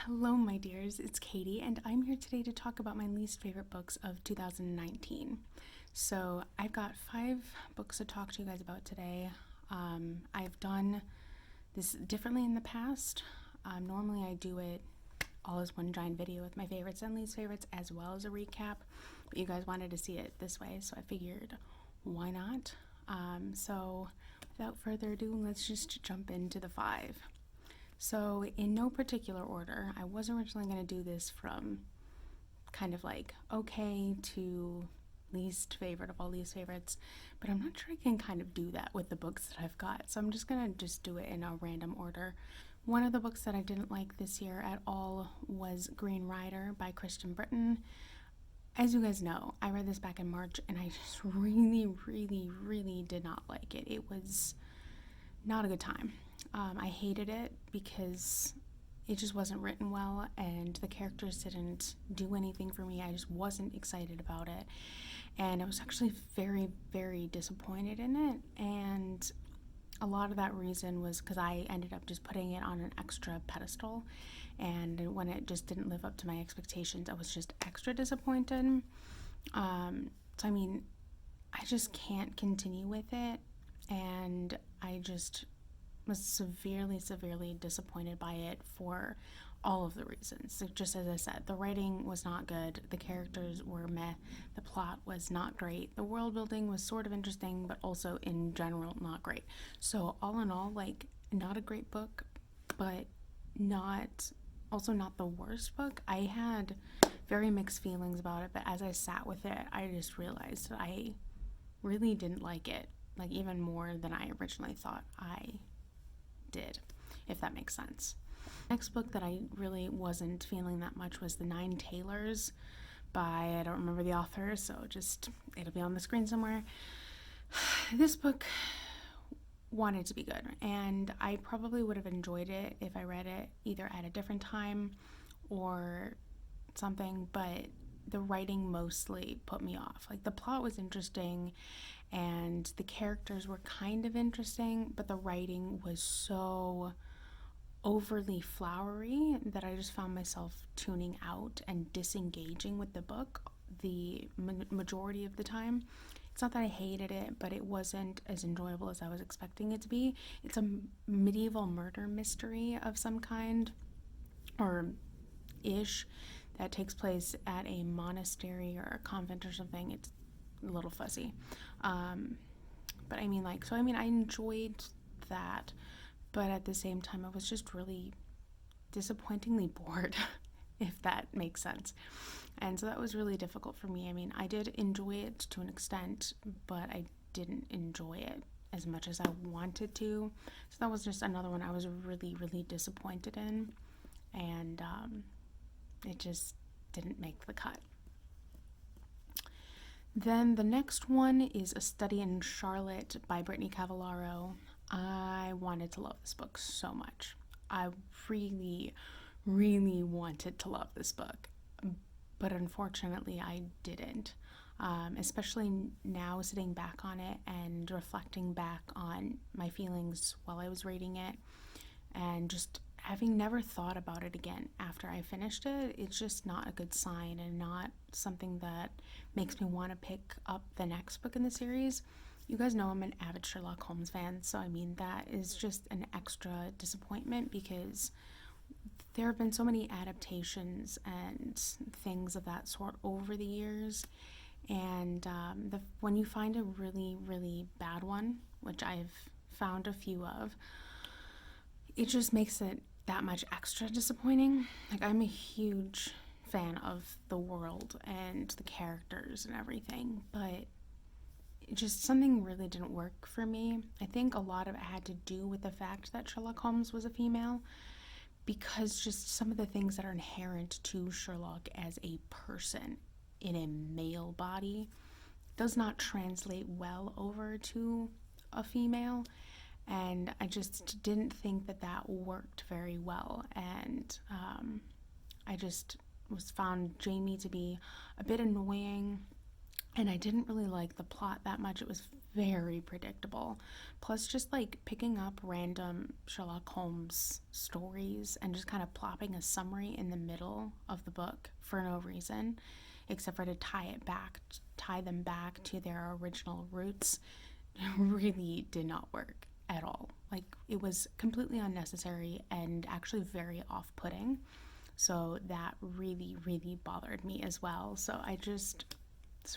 Hello, my dears. It's Katie, and I'm here today to talk about my least favorite books of 2019. So, I've got 5 books to talk to you guys about today. I've done this differently in the past. Normally, I do it all as one giant video with my favorites and least favorites, as well as a recap. But you guys wanted to see it this way, so I figured, why not? So, without further ado, let's just jump into the 5. So, in no particular order, I was originally going to do this from kind of like okay to least favorite of all least favorites, but I'm not sure I can kind of do that with the books that I've got, so I'm just going to just do it in a random order. One of the books that I didn't like this year at all was Green Rider by Christian Britton. As you guys know, I read this back in March and I just really did not like it. It was not a good time. I hated it because it just wasn't written well and the characters didn't do anything for me. I just wasn't excited about it. And I was actually very disappointed in it. And a lot of that reason was because I ended up just putting it on an extra pedestal. And when it just didn't live up to my expectations, I was just extra disappointed. So, I mean, I just can't continue with it. And I just was severely disappointed by it for all of the reasons. So just as I said, the writing was not good, the characters were meh, the plot was not great, the world building was sort of interesting, but also in general not great. So all in all, like, not a great book, but also not the worst book. I had very mixed feelings about it, but as I sat with it, I just realized that I really didn't like it, like even more than I originally thought I did, if that makes sense. Next book that I really wasn't feeling that much was The Nine Tailors by, I don't remember the author, so it'll be on the screen somewhere. This book wanted to be good, and I probably would have enjoyed it if I read it either at a different time or something, but the writing mostly put me off. Like, the plot was interesting and the characters were kind of interesting, but the writing was so overly flowery that I just found myself tuning out and disengaging with the book the majority of the time. It's not that I hated it, but it wasn't as enjoyable as I was expecting it to be. It's a medieval murder mystery of some kind, or ish, that takes place at a monastery or a convent or something. It's a little fuzzy. But I mean, I enjoyed that, but at the same time, I was just really disappointingly bored, if that makes sense. And so that was really difficult for me. I mean, I did enjoy it to an extent, but I didn't enjoy it as much as I wanted to. So that was just another one I was really disappointed in. And it just didn't make the cut. Then the next one is A Study in Charlotte by Brittany Cavallaro. I wanted to love this book so much. I really wanted to love this book, but unfortunately I didn't. Especially now, sitting back on it and reflecting back on my feelings while I was reading it, and just having never thought about it again after I finished it, it's just not a good sign and not something that makes me want to pick up the next book in the series. You guys know I'm an avid Sherlock Holmes fan, so I mean, that is just an extra disappointment because there have been so many adaptations and things of that sort over the years, and when you find a really bad one, which I've found a few of, it just makes it that much extra disappointing. Like, I'm a huge fan of the world and the characters and everything, but just something really didn't work for me. I think a lot of it had to do with the fact that Sherlock Holmes was a female, because just some of the things that are inherent to Sherlock as a person in a male body does not translate well over to a female. And I just didn't think that worked very well. And I just found Jamie to be a bit annoying, and I didn't really like the plot that much. It was very predictable. Plus, just like picking up random Sherlock Holmes stories and just kind of plopping a summary in the middle of the book for no reason, except for to tie them back to their original roots, really did not work at all. Like, it was completely unnecessary and actually very off-putting. So that really, really bothered me as well. So I just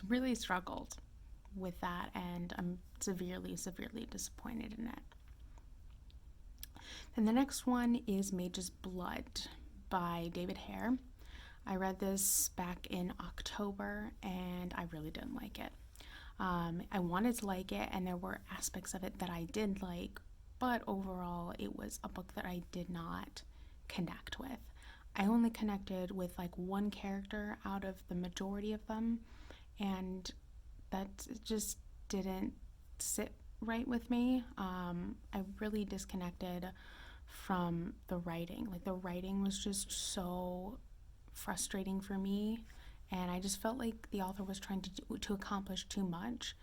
really struggled with that, and I'm severely, severely disappointed in it. Then the next one is Mage's Blood by David Hare. I read this back in October, and I really didn't like it. I wanted to like it, and there were aspects of it that I did like, but overall, it was a book that I did not connect with. I only connected with like one character out of the majority of them, and that just didn't sit right with me. I really disconnected from the writing. Like, the writing was just so frustrating for me, and I just felt like the author was trying to accomplish too much,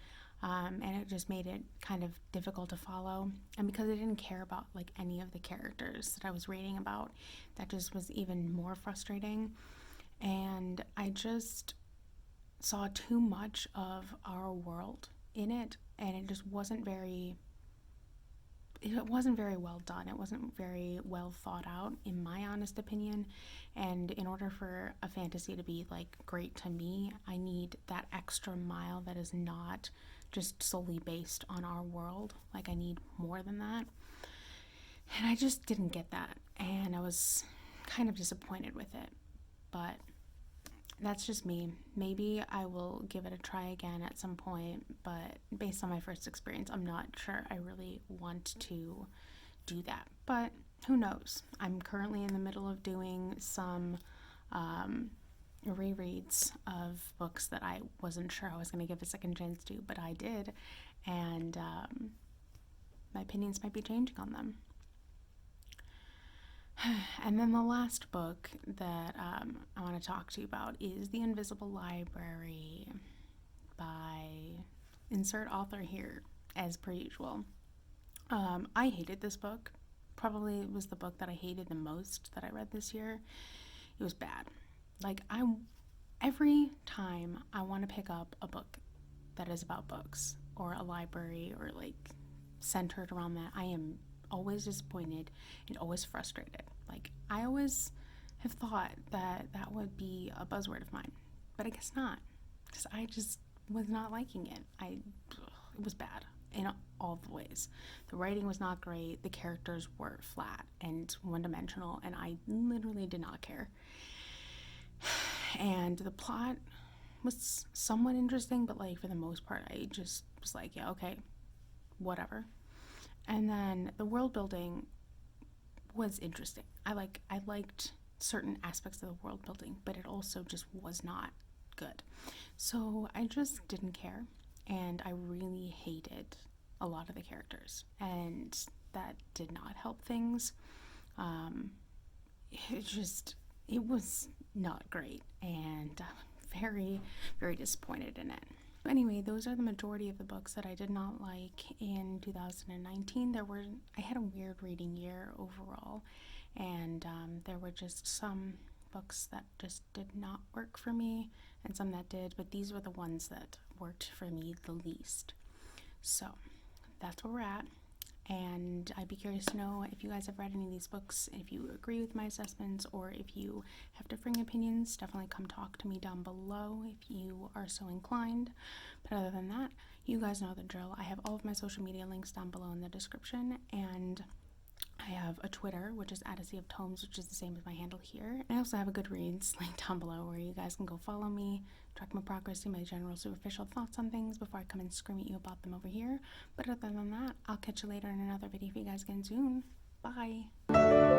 and it just made it kind of difficult to follow. And because I didn't care about like any of the characters that I was reading about, that just was even more frustrating. And I just saw too much of our world in it, and it just wasn't very well done. It wasn't very well thought out, in my honest opinion. And in order for a fantasy to be like great to me, I need that extra mile that is not just solely based on our world. Like, I need more than that. And I just didn't get that, and I was kind of disappointed with it. But that's just me. Maybe I will give it a try again at some point, but based on my first experience, I'm not sure I really want to do that. But who knows? I'm currently in the middle of doing some rereads of books that I wasn't sure I was going to give a second chance to, but I did, and my opinions might be changing on them. And then the last book that I want to talk to you about is The Invisible Library by insert author here, as per usual. I hated this book. Probably it was the book that I hated the most that I read this year. It was bad. Like, every time I want to pick up a book that is about books or a library or like centered around that, I am always disappointed and always frustrated. Like, I always have thought that that would be a buzzword of mine, but I guess not, because I just was not liking it. It was bad in all the ways. The writing was not great, the characters were flat and one-dimensional, and I literally did not care. And the plot was somewhat interesting, but like, for the most part, I just was like, yeah, okay, whatever. And then the world building was interesting. I liked certain aspects of the world building, but it also just was not good. So I just didn't care, and I really hated a lot of the characters, and that did not help things. It was not great, and I'm very, very disappointed in it. Anyway, those are the majority of the books that I did not like in 2019. I had a weird reading year overall, and there were just some books that just did not work for me, and some that did, but these were the ones that worked for me the least. So that's where we're at, and I'd be curious to know if you guys have read any of these books, if you agree with my assessments, or if you have differing opinions. Definitely come talk to me down below if you are so inclined. But other than that, you guys know the drill. I have all of my social media links down below in the description, and I have a Twitter, which is @ASeaofTomes, which is the same as my handle here. And I also have a Goodreads link down below where you guys can go follow me, track my progress, see my general superficial thoughts on things before I come and scream at you about them over here. But other than that, I'll catch you later in another video if you guys get soon. Bye!